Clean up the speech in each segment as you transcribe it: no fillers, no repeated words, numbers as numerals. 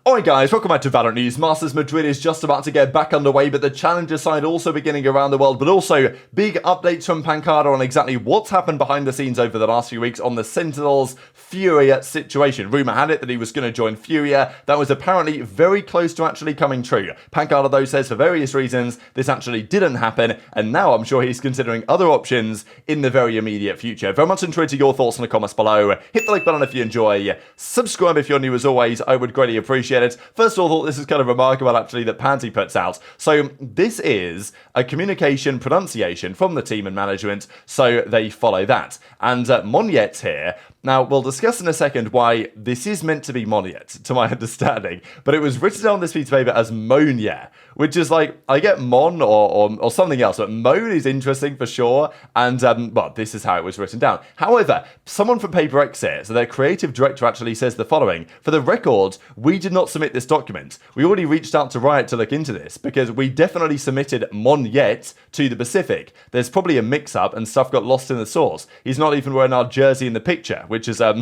Alright guys, welcome back to VALORANT News. Masters Madrid is just about to get back underway, but the Challenger side also beginning around the world, but also big updates from pANcada on exactly what's happened behind the scenes over the last few weeks on the Sentinels FURIA situation. Rumour had it that he was going to join FURIA. That was apparently very close to actually coming true. pANcada though says for various reasons this actually didn't happen, and now I'm sure he's considering other options in the very immediate future. Very much enjoyed your thoughts in the comments below. Hit the like button if you enjoy. Subscribe if you're new as always. I would greatly appreciate it. First of all, I thought this is kind of remarkable actually that Pansy puts out. So this is a communication pronunciation from the team and management, so they follow that. And Moan-Yeh's here. Now, we'll discuss in a second why this is meant to be Moan-Yeh, to my understanding, but it was written on this piece of paper as Moan-Yeh, which is like, I get Mon or something else, but Moan is interesting for sure, and, well, this is how it was written down. However, someone from Paper X here, so their creative director actually says the following: for the record, we did not submit this document. We already reached out to Riot to look into this, because we definitely submitted Moan-Yeh to the Pacific. There's probably a mix-up, and stuff got lost in the source. He's not even wearing our jersey in the picture, which is, yeah,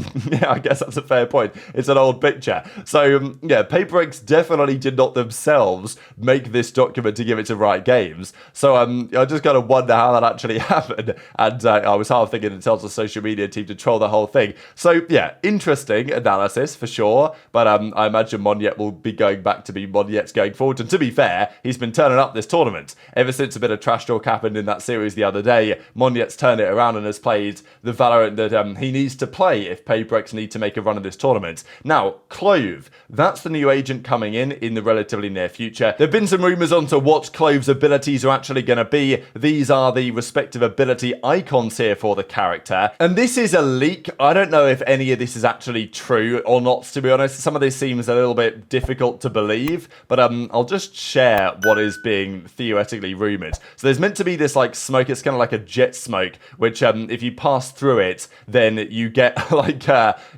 I guess that's a fair point. It's an old picture. So, yeah, Paper X definitely did not themselves make this document to give it to Riot Games. So, I just kind of wonder how that actually happened. And I was half thinking it tells the social media team to troll the whole thing. So, yeah, interesting analysis for sure. But I imagine Moan-Yeh will be going back to be Moan-Yeh going forward. And to be fair, he's been turning up this tournament. Ever since a bit of trash talk happened in that series the other day, Moan-Yeh's turned it around and has played the Valorant that he needs to play if Paper X need to make a run of this tournament. Now, Clove, that's the new agent coming in the relatively near future. There have been some rumours onto what Clove's abilities are actually going to be. These are the respective ability icons here for the character. And this is a leak. I don't know if any of this is actually true or not, to be honest. Some of this seems a little bit difficult to believe, but I'll just share what is being theoretically rumoured. So there's meant to be this like smoke. It's kind of like a jet smoke, which if you pass through it, then you get like,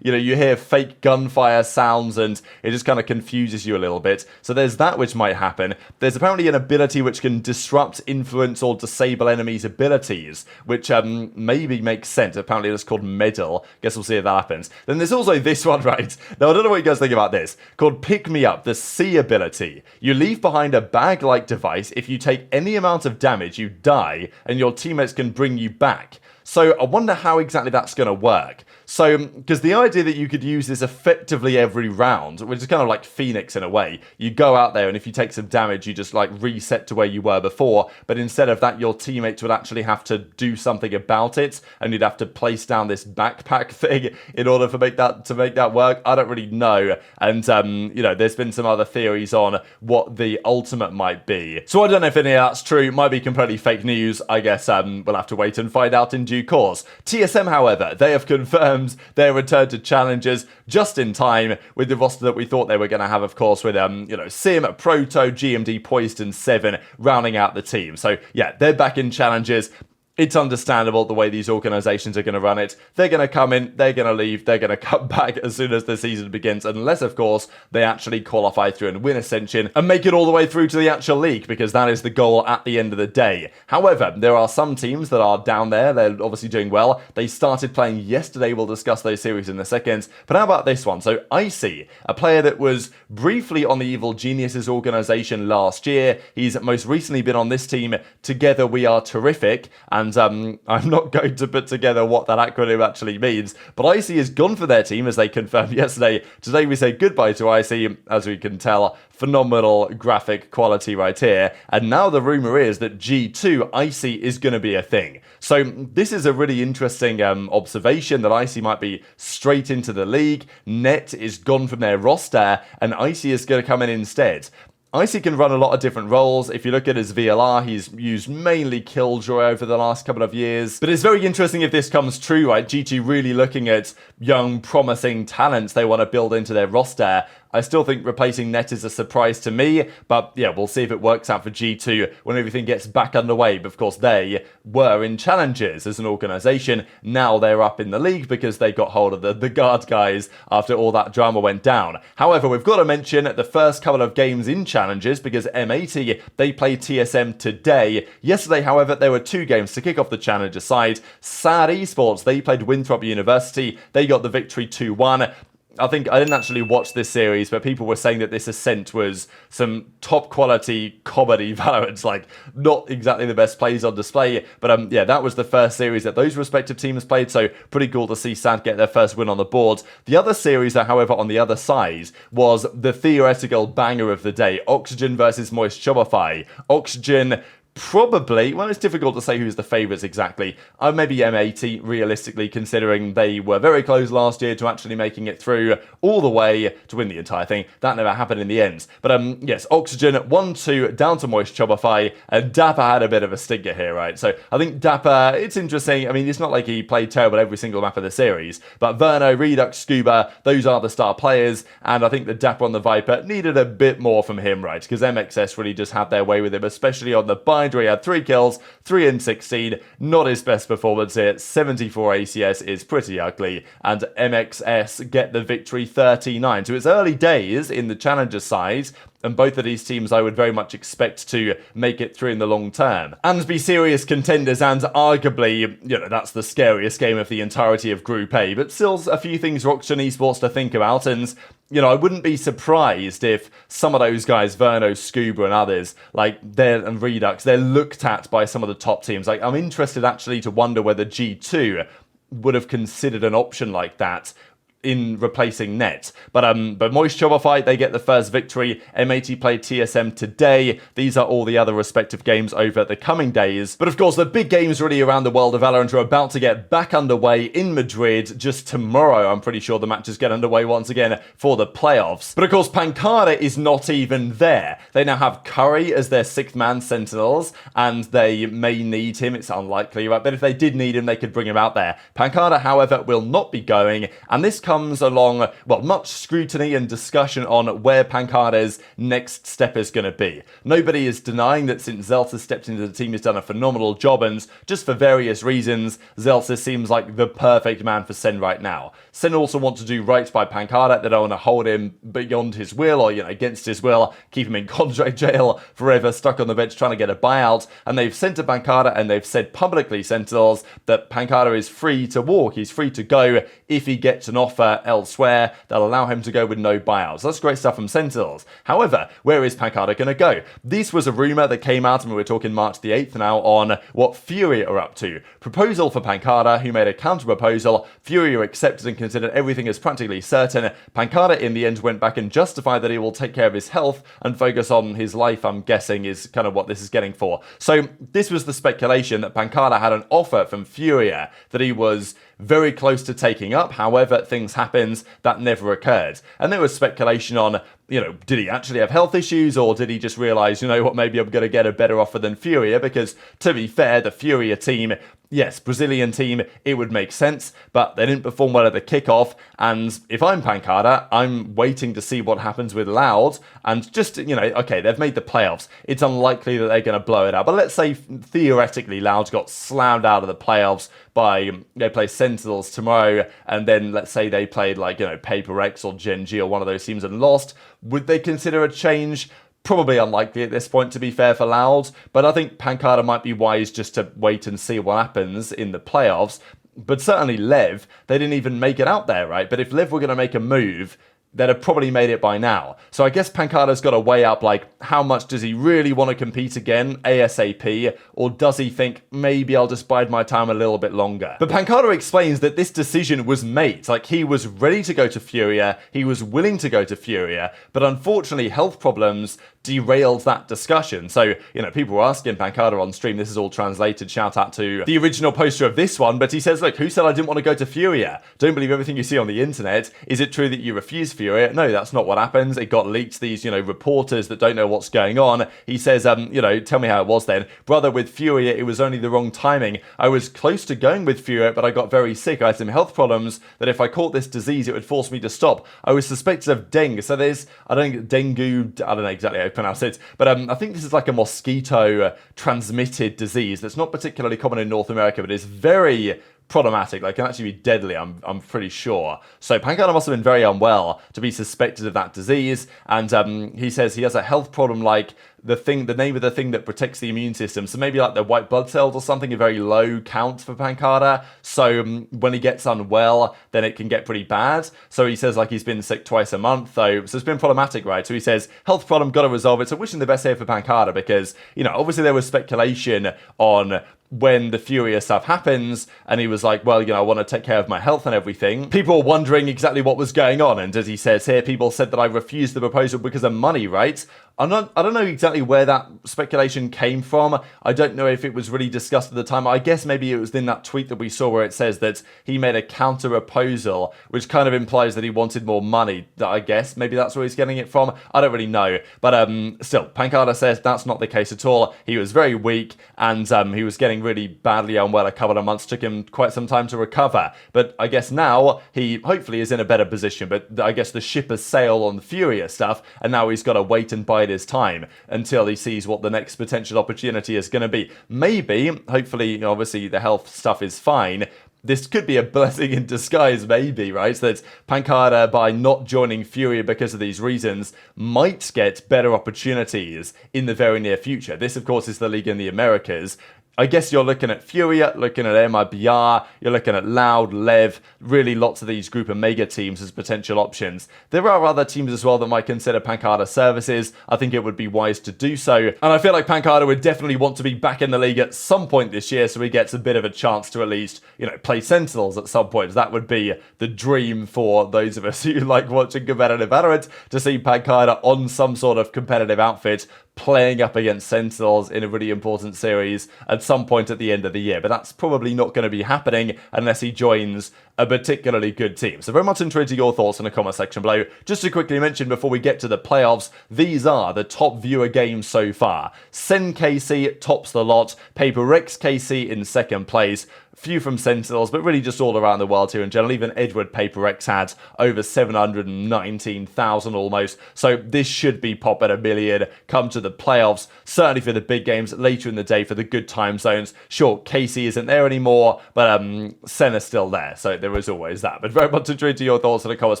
you know, you hear fake gunfire sounds and it just kind of confuses you a little bit. So there's that which might happen. There's apparently an ability which can disrupt, influence, or disable enemies' abilities, which maybe makes sense. Apparently it's called Medal. Guess we'll see if that happens. Then there's also this one, right? Now, I don't know what you guys think about this. Called Pick Me Up, the C ability. You leave behind a bag-like device. If you take any amount of damage, you die, and your teammates can bring you back. So I wonder how exactly that's going to work. So, because the idea that you could use this effectively every round, which is kind of like Phoenix in a way, you go out there and if you take some damage, you just like reset to where you were before, but instead of that, your teammates would actually have to do something about it, and you'd have to place down this backpack thing in order to make that work. I don't really know, and you know, there's been some other theories on what the ultimate might be. So I don't know if any of that's true. It might be completely fake news. I guess we'll have to wait and find out in due course. TSM, however, they have confirmed their return to Challengers just in time with the roster that we thought they were going to have, of course, with you know, Sim, Proto, GMD, Poised, and Seven rounding out the team. So yeah, they're back in Challengers. It's understandable the way these organizations are going to run it. They're going to come in, they're going to leave, they're going to come back as soon as the season begins, unless, of course, they actually qualify through and win Ascension and make it all the way through to the actual league, because that is the goal at the end of the day. However, there are some teams that are down there. They're obviously doing well. They started playing yesterday. We'll discuss those series in a second. But how about this one? So Icy, a player that was briefly on the Evil Geniuses organization last year. He's most recently been on this team, Together We Are Terrific, and I'm not going to put together what that acronym actually means, but Icy is gone for their team, as they confirmed yesterday. Today we say goodbye to Icy, as we can tell. Phenomenal graphic quality right here. And now the rumor is that G2 Icy is going to be a thing. So this is a really interesting observation that Icy might be straight into the league. Net is gone from their roster, and Icy is going to come in instead. Icy can run a lot of different roles. If you look at his VLR, he's used mainly Killjoy over the last couple of years. But it's very interesting if this comes true, right? G2 really looking at young, promising talents they want to build into their roster. I still think replacing Net is a surprise to me, but yeah, we'll see if it works out for G2 when everything gets back underway. But of course, they were in Challengers as an organization. Now they're up in the league because they got hold of the guard guys after all that drama went down. However, we've got to mention the first couple of games in Challengers, because M80, they played TSM today. Yesterday, however, there were 2 games to kick off the Challenger side. Sad Esports, they played Winthrop University. They got the victory 2-1. I think I didn't actually watch this series, but people were saying that this Ascent was some top quality comedy Valorant, like not exactly the best plays on display. But yeah, that was the first series that those respective teams played, so pretty cool to see SAD get their first win on the board. The other series, however, on the other side was the theoretical banger of the day, Oxygen versus Moist Shopify. Oxygen probably, well, it's difficult to say who's the favourites exactly. Maybe M80, realistically, considering they were very close last year to actually making it through all the way to win the entire thing. That never happened in the end. But yes, Oxygen 1-2 down to Moist Shopify, and Dapper had a bit of a stinker here, right? So I think Dapper, it's interesting. I mean, it's not like he played terrible every single map of the series, but Verno, Redux, Scuba, those are the star players, and I think the Dapper on the Viper needed a bit more from him, right? Because MXS really just had their way with him, especially on the bind. He had 3 kills, 3 in 16, not his best performance here. 74 ACS is pretty ugly, and MXS get the victory 39. So it's early days in the Challenger side, and both of these teams I would very much expect to make it through in the long term and be serious contenders, and arguably, that's the scariest game of the entirety of Group A. But still, a few things for Oxygen Esports to think about, and I wouldn't be surprised if some of those guys, Verno, Scuba, and others, and Redux, they're looked at by some of the top teams. I'm interested actually to wonder whether G2 would have considered an option like that in replacing Net. But Moist Shopify, they get the first victory. M80 played TSM today. These are all the other respective games over the coming days. But of course, the big games really around the world of Valorant are about to get back underway in Madrid just tomorrow. I'm pretty sure the matches get underway once again for the playoffs. But of course, pAncada is not even there. They now have Curry as their 6th man Sentinels, and they may need him. It's unlikely, right? But if they did need him, they could bring him out there. pAncada, however, will not be going, and this comes along, much scrutiny and discussion on where pAncada's next step is going to be. Nobody is denying that since Zelta stepped into the team, he's done a phenomenal job, and just for various reasons, Zelta seems like the perfect man for SEN right now. SEN also want to do right by pAncada. They don't want to hold him beyond his will or, against his will, keep him in contract jail forever, stuck on the bench trying to get a buyout, and they've sent to pAncada, and they've said publicly, Sentinels, that pAncada is free to walk. He's free to go if he gets an offer elsewhere that'll allow him to go with no buyouts. That's great stuff from Sentinels. However, where is pAncada going to go? This was a rumour that came out, and we're talking March the 8th now, on what FURIA are up to. Proposal for pAncada, who made a counter-proposal. FURIA accepted and considered everything as practically certain. pAncada in the end went back and justified that he will take care of his health and focus on his life, I'm guessing is kind of what this is getting for. So this was the speculation that pAncada had an offer from FURIA that he was very close to taking up. However, things happened, that never occurred. And there was speculation on, did he actually have health issues, or did he just realise, maybe I'm going to get a better offer than FURIA? Because, to be fair, the FURIA team, yes, Brazilian team, it would make sense, but they didn't perform well at the kickoff, and if I'm pAncada, I'm waiting to see what happens with Loud, and just, okay, they've made the playoffs. It's unlikely that they're going to blow it out, but let's say, theoretically, Loud got slammed out of the playoffs by, they play Sentinels tomorrow, and then let's say they played Paper X or Gen.G or one of those teams and lost. Would they consider a change? Probably unlikely at this point, to be fair, for Loud, but I think pAncada might be wise just to wait and see what happens in the playoffs. But certainly Lev, they didn't even make it out there, right? But if Lev were going to make a move, they'd have probably made it by now. So I guess pAncada's got to weigh up, how much does he really want to compete again, ASAP, or does he think, maybe I'll just bide my time a little bit longer? But pAncada explains that this decision was made. He was ready to go to FURIA, he was willing to go to FURIA, but unfortunately health problems derailed that discussion. So, people were asking pAncada on stream, this is all translated, shout out to the original poster of this one, but he says, look, who said I didn't want to go to FURIA? Don't believe everything you see on the internet. Is it true that you refused FURIA? No, that's not what happens. It got leaked. These, reporters that don't know what's going on. He says, tell me how it was then. Brother, with FURIA, it was only the wrong timing. I was close to going with FURIA, but I got very sick. I had some health problems that if I caught this disease, it would force me to stop. I was suspected of dengue. So there's, I don't think dengue, I don't know exactly how to pronounce it, but I think this is like a mosquito transmitted disease that's not particularly common in North America, but it's very problematic, can actually be deadly, I'm pretty sure. So pAncada must have been very unwell to be suspected of that disease, and he says he has a health problem like the name of the thing that protects the immune system. So maybe like the white blood cells or something, a very low count for pAncada. So when he gets unwell, then it can get pretty bad. So he says like he's been sick twice a month though. So it's been problematic, right? So he says, health problem, gotta resolve it. So wishing the best here for pAncada because, you know, obviously there was speculation on when the FURIA stuff happens, and he was like, well, you know, I want to take care of my health and everything. People were wondering exactly what was going on, and as he says here, people said that I refused the proposal because of money, right? I don't know exactly where that speculation came from. I don't know if it was really discussed at the time. I guess maybe it was in that tweet that we saw where it says that he made a counter proposal, which kind of implies that he wanted more money. I guess maybe that's where he's getting it from. I don't really know. But still, pAncada says that's not the case at all. He was very weak, and he was getting really badly unwell a couple of months. Took him quite some time to recover. But I guess now he hopefully is in a better position. But I guess the ship has sailed on the FURIA stuff, and now he's got to wait and bide his time until he sees what the next potential opportunity is going to be. Maybe, hopefully, you know, obviously the health stuff is fine. This could be a blessing in disguise, maybe, right? That pAncada, by not joining FURIA because of these reasons, might get better opportunities in the very near future. This, of course, is the league in the Americas. I guess you're looking at FURIA, looking at MIBR, you're looking at Loud, Lev, really lots of these group of mega teams as potential options. There are other teams as well that might consider pAncada services. I think it would be wise to do so. And I feel like pAncada would definitely want to be back in the league at some point this year so he gets a bit of a chance to at least, you know, play Sentinels at some point. That would be the dream for those of us who like watching competitive VALORANT, to see pAncada on some sort of competitive outfit playing up against Sentinels in a really important series at some point at the end of the year. But that's probably not going to be happening unless he joins a particularly good team. So very much intrigued to your thoughts in the comment section below. Just to quickly mention before we get to the playoffs, these are the top viewer games so far. SEN KC tops the lot, Paper X KC in second place, few from Sentinels, but really just all around the world here in general. Even Edward Paper X had over 719,000 almost. So this should be pop at 1 million come to the playoffs, certainly for the big games later in the day for the good time zones. Sure, KC isn't there anymore, but Sen is still there, so there is always that. But very much intrigued to your thoughts in the comments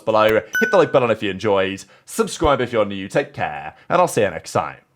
below. Hit the like button if you enjoyed, subscribe if you're new, take care, and I'll see you next time.